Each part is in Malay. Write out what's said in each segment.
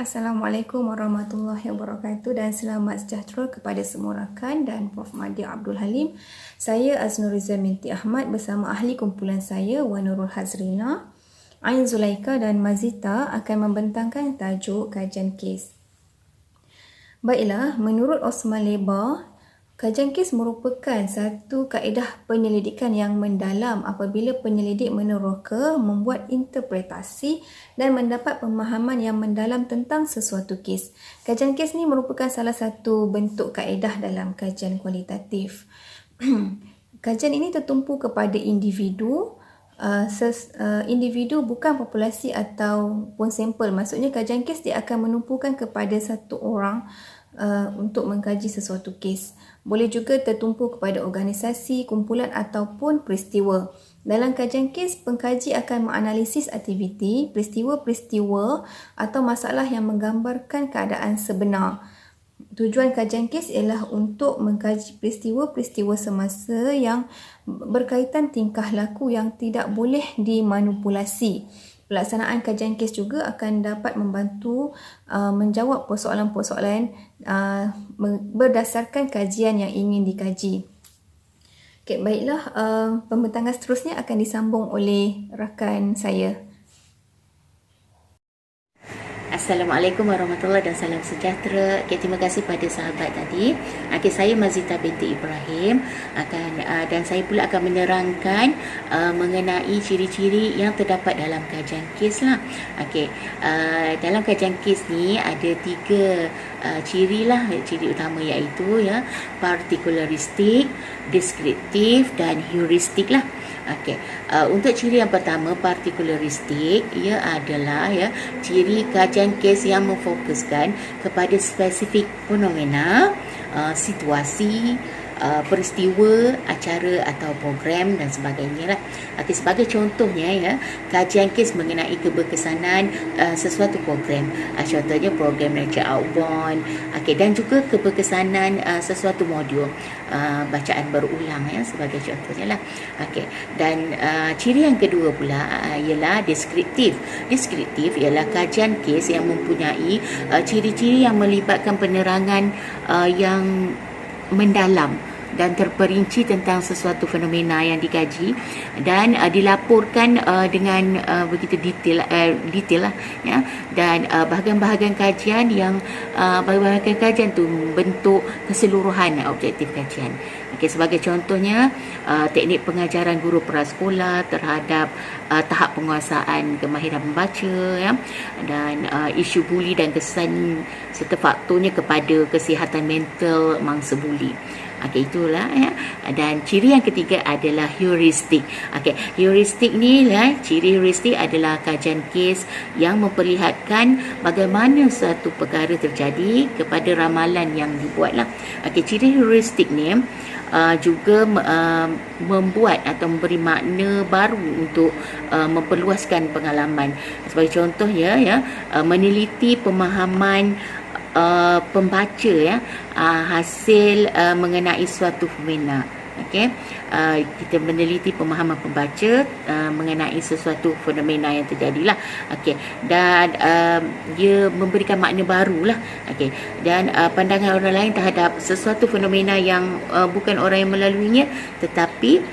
Assalamualaikum warahmatullahi wabarakatuh dan selamat sejahtera kepada semua rakan dan Prof. Madia Abdul Halim. Saya Aznuriza binti Ahmad bersama ahli kumpulan saya Wan Nurul Hazrina, Ain Zulaika dan Mazita akan membentangkan tajuk kajian kes. Baiklah, menurut Osman Lebar, kajian kes merupakan satu kaedah penyelidikan yang mendalam apabila penyelidik meneroka, membuat interpretasi dan mendapat pemahaman yang mendalam tentang sesuatu kes. Kajian kes ni merupakan salah satu bentuk kaedah dalam kajian kualitatif. Kajian ini tertumpu kepada individu, individu bukan populasi ataupun sampel. Maksudnya kajian kes dia akan menumpukan kepada satu orang untuk mengkaji sesuatu kes. Boleh juga tertumpu kepada organisasi, kumpulan ataupun peristiwa. Dalam kajian kes, pengkaji akan menganalisis aktiviti, peristiwa-peristiwa atau masalah yang menggambarkan keadaan sebenar. Tujuan kajian kes ialah untuk mengkaji peristiwa-peristiwa semasa yang berkaitan tingkah laku yang tidak boleh dimanipulasi. Pelaksanaan kajian kes juga akan dapat membantu menjawab persoalan-persoalan berdasarkan kajian yang ingin dikaji. Okay, baiklah, pembentangan seterusnya akan disambung oleh rakan saya. Assalamualaikum warahmatullahi dan salam sejahtera. Terima kasih pada sahabat tadi. Saya Mazita binti Ibrahim dan saya pula akan menerangkan mengenai ciri-ciri yang terdapat dalam kajian kes lah. Dalam kajian kes ni ada tiga ciri utama, iaitu partikularistik, deskriptif dan heuristik lah. Untuk ciri yang pertama, partikularistik, ia adalah ciri kajian kes yang memfokuskan kepada spesifik fenomena, situasi, peristiwa, acara atau program dan sebagainya lah. Sebagai contohnya kajian kes mengenai keberkesanan sesuatu program. Contohnya program lecture outbound, dan juga keberkesanan sesuatu modul bacaan berulang sebagai contohnya lah. Dan ciri yang kedua pula ialah deskriptif. Deskriptif ialah kajian kes yang mempunyai ciri-ciri yang melibatkan penerangan yang mendalam dan terperinci tentang sesuatu fenomena yang dikaji dan dilaporkan dengan begitu detail lah, dan bahagian-bahagian kajian yang bahagian kajian tu bentuk keseluruhan objektif kajian. Sebagai contohnya, teknik pengajaran guru prasekolah terhadap tahap penguasaan kemahiran membaca, dan isu buli dan kesan serta faktornya kepada kesihatan mental mangsa buli. Itulah Dan ciri yang ketiga adalah heuristik. Heuristik ni ciri heuristik adalah kajian kes yang memperlihatkan bagaimana suatu perkara terjadi kepada ramalan yang dibuat lah. Ciri heuristik ni juga membuat atau memberi makna baru untuk memperluaskan pengalaman. Sebagai contoh meneliti pemahaman pembaca hasil mengenai suatu fenomena. Kita meneliti pemahaman pembaca mengenai sesuatu fenomena yang terjadilah. Dan dia memberikan makna barulah. Dan pandangan orang lain terhadap sesuatu fenomena yang bukan orang yang melaluinya, tetapi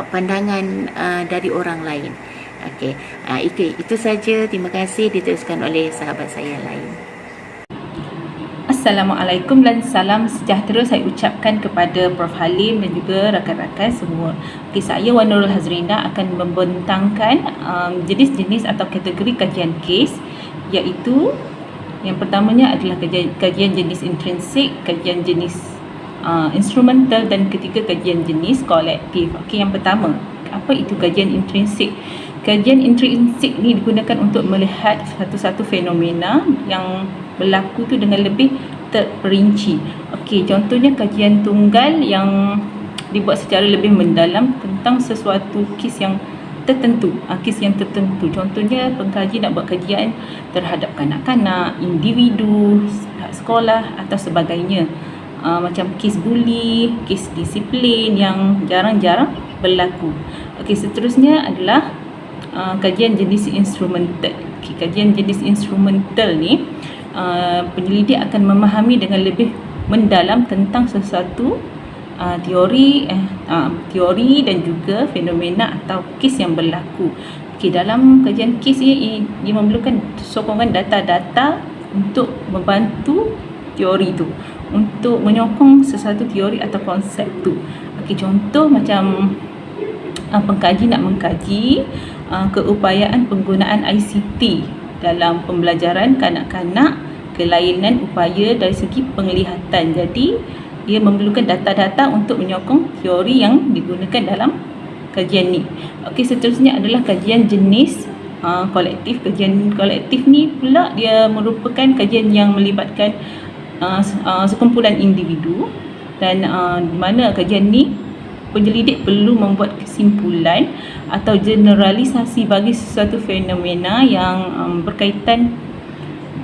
pandangan dari orang lain. Itu saja. Terima kasih. Diteruskan oleh sahabat saya lain. Assalamualaikum dan salam sejahtera saya ucapkan kepada Prof. Halim dan juga rakan-rakan semua. Saya Wan Nurul Hazrina akan membentangkan jenis-jenis atau kategori kajian kes, iaitu yang pertamanya adalah kajian jenis intrinsik, kajian jenis instrumental dan ketiga kajian jenis kolektif. Yang pertama, apa itu kajian intrinsik? Kajian intrinsik ni digunakan untuk melihat satu-satu fenomena yang berlaku tu dengan lebih terperinci. Contohnya kajian tunggal yang dibuat secara lebih mendalam tentang sesuatu kes yang tertentu. Contohnya pengkaji nak buat kajian terhadap kanak-kanak, individu, sekolah atau sebagainya. Macam kes buli, kes disiplin yang jarang-jarang berlaku. Seterusnya adalah kajian jenis instrumental. Okey, kajian jenis instrumental ni penyelidik akan memahami dengan lebih mendalam tentang sesuatu teori dan juga fenomena atau kes yang berlaku. Okey, dalam kajian kes ini ia memerlukan sokongan data-data untuk membantu teori tu, untuk menyokong sesuatu teori atau konsep tu. Okey, contoh macam pengkaji nak mengkaji keupayaan penggunaan ICT dalam pembelajaran kanak-kanak, kelainan upaya dari segi penglihatan. Jadi ia memerlukan data-data untuk menyokong teori yang digunakan dalam kajian ni. Okey, seterusnya adalah kajian jenis kolektif. Kajian kolektif ni pula dia merupakan kajian yang melibatkan sekumpulan individu, dan di mana kajian ni penyelidik perlu membuat kesimpulan atau generalisasi bagi sesuatu fenomena yang berkaitan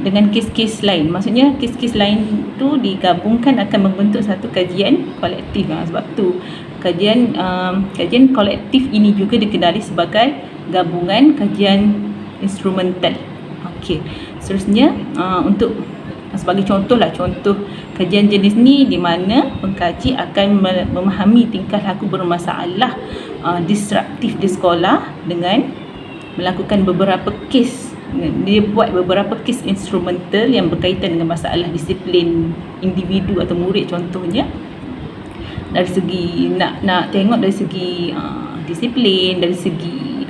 dengan kes-kes lain. Maksudnya kes-kes lain tu digabungkan akan membentuk satu kajian kolektif. Sebab tu kajian kolektif ini juga dikenali sebagai gabungan kajian instrumental. Okey, seterusnya untuk sebagai contoh kajian jenis ni di mana pengkaji akan memahami tingkah laku bermasalah disruptif di sekolah dengan melakukan beberapa kes. Dia buat beberapa kes instrumental yang berkaitan dengan masalah disiplin individu atau murid. Contohnya dari segi nak tengok dari segi disiplin, dari segi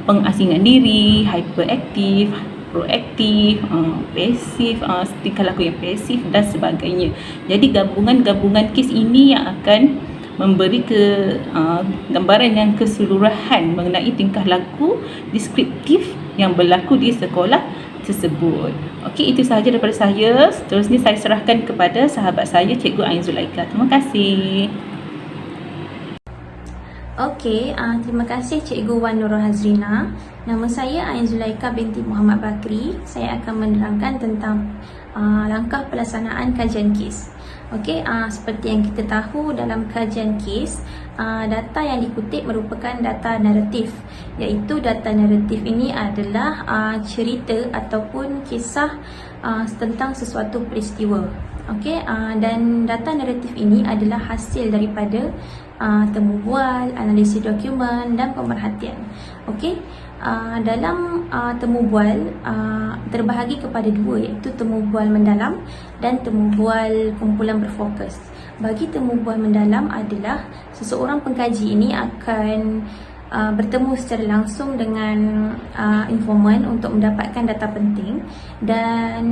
pengasingan diri, hyperaktif, proaktif, pasif, tingkah laku yang pasif dan sebagainya. Jadi gabungan kes ini yang akan memberi gambaran yang keseluruhan mengenai tingkah laku deskriptif yang berlaku di sekolah tersebut. Okey, itu sahaja daripada saya. Seterusnya saya serahkan kepada sahabat saya, Cikgu Ain Zulaika. Terima kasih. Okey, terima kasih Cikgu Wan Nurul Hazrina. Nama saya Ain Zulaika binti Muhammad Bakri. Saya akan menerangkan tentang langkah pelaksanaan kajian kes. Okey, seperti yang kita tahu dalam kajian kes, data yang dikutip merupakan data naratif, iaitu data naratif ini adalah cerita ataupun kisah tentang sesuatu peristiwa. Okey, dan data naratif ini adalah hasil daripada temu bual, analisis dokumen dan pemerhatian. Okey, dalam temu bual terbahagi kepada dua, iaitu temu bual mendalam dan temu bual kumpulan berfokus. Bagi temu bual mendalam adalah seseorang pengkaji ini akan bertemu secara langsung dengan informan untuk mendapatkan data penting, dan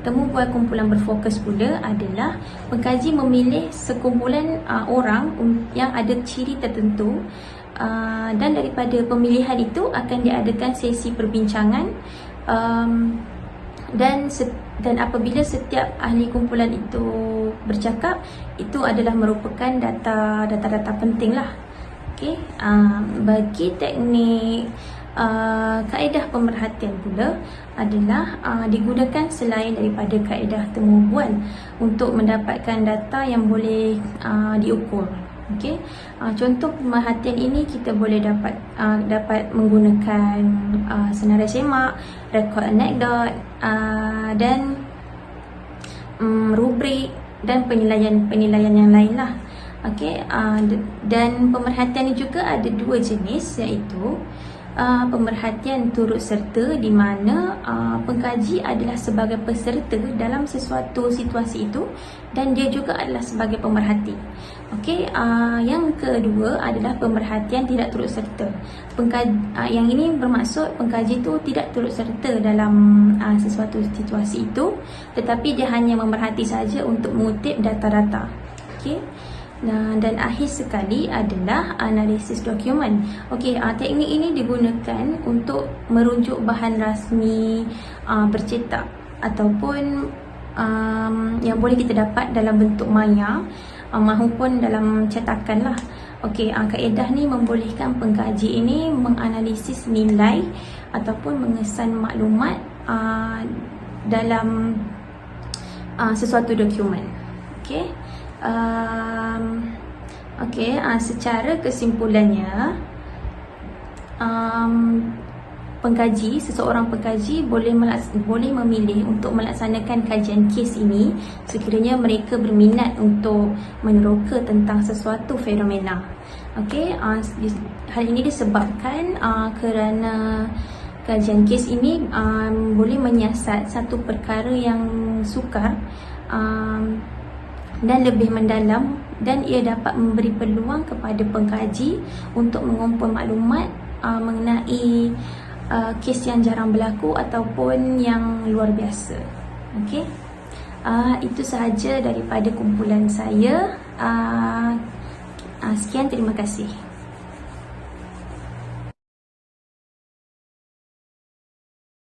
temu bual kumpulan berfokus pula adalah pengkaji memilih sekumpulan orang yang ada ciri tertentu, dan daripada pemilihan itu akan diadakan sesi perbincangan, dan apabila setiap ahli kumpulan itu bercakap, itu adalah merupakan data-data penting lah. Okay. Bagi teknik kaedah pemerhatian pula adalah digunakan selain daripada kaedah temu bual untuk mendapatkan data yang boleh diukur. Okay. Contoh pemerhatian ini kita boleh dapat menggunakan senarai semak, rekod anekdot, dan rubrik dan penilaian yang lain lah. Okey, dan pemerhatian ini juga ada dua jenis, iaitu pemerhatian turut serta, di mana pengkaji adalah sebagai peserta dalam sesuatu situasi itu dan dia juga adalah sebagai pemerhati. Okey, yang kedua adalah pemerhatian tidak turut serta. Yang ini bermaksud pengkaji itu tidak turut serta dalam sesuatu situasi itu, tetapi dia hanya memerhati saja untuk mengutip data-data. Okey. Dan akhir sekali adalah analisis dokumen. Okey, teknik ini digunakan untuk merujuk bahan rasmi bercetak ataupun yang boleh kita dapat dalam bentuk maya maupun dalam cetakan lah. Okey, kaedah ni membolehkan pengkaji ini menganalisis nilai ataupun mengesan maklumat dalam sesuatu dokumen. Okey. Secara kesimpulannya, seseorang pengkaji boleh memilih untuk melaksanakan kajian kes ini sekiranya mereka berminat untuk meneroka tentang sesuatu fenomena. Okey, hal ini disebabkan kerana kajian kes ini boleh menyiasat satu perkara yang sukar dan lebih mendalam, dan ia dapat memberi peluang kepada pengkaji untuk mengumpul maklumat mengenai kes yang jarang berlaku ataupun yang luar biasa. Okey, itu sahaja daripada kumpulan saya. Sekian, terima kasih.